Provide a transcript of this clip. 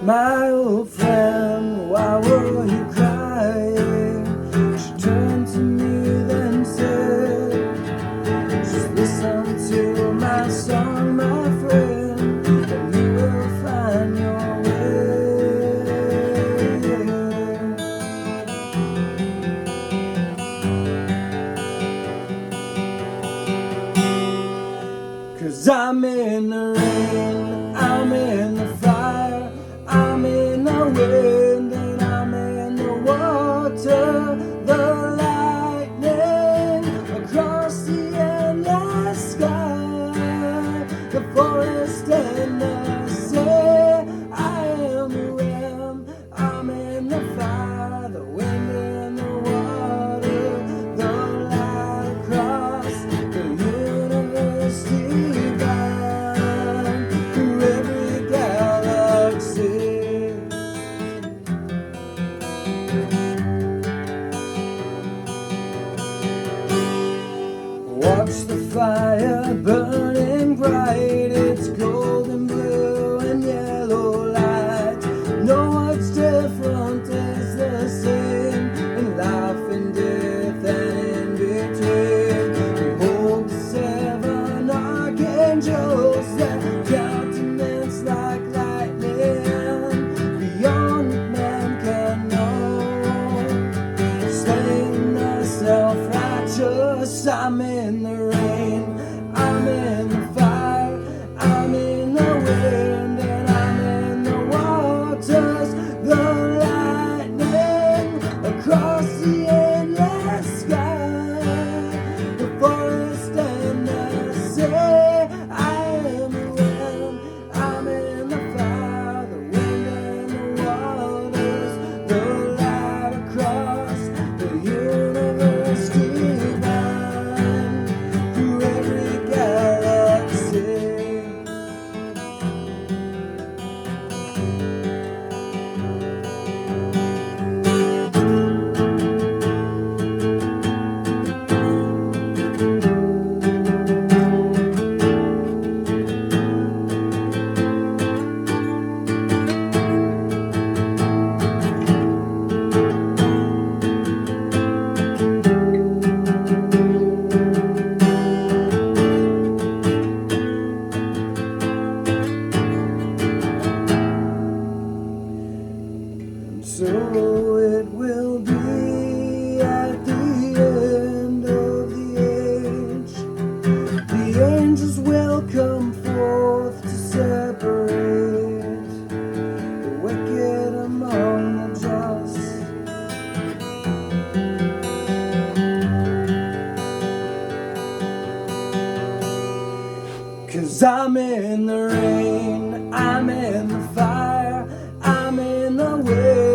My old friend, why were you crying? She turned to me then said, just listen to my song, my friend, and you will find your way. 'Cause I'm in the rain, I'm in the fire, I'm in the wind and I'm in the water, the lightning across the endless sky, the forest and the sea. I am the wind, I'm in the fire, the wind and the water, the light across the universe divine, through every galaxy. Watch the fire burning bright, it's golden blue and yellow light. No what's different is the same in life and death and in between. Behold the seven archangels, their countenance like lightning, beyond what man can know. Slain the self-righteous, I'm in the rain, I'm in the fire, I'm in the wind and I'm in the waters, the lightning across the endless sky, the forest and the sea. I am the wind, I'm in the fire, the wind and the waters, the light across the universe divine, through every galaxy. So it will be at the end of the age. The angels will come forth to separate the wicked among the just. 'Cause I'm in the rain, I'm in the fire, I'm in the wind.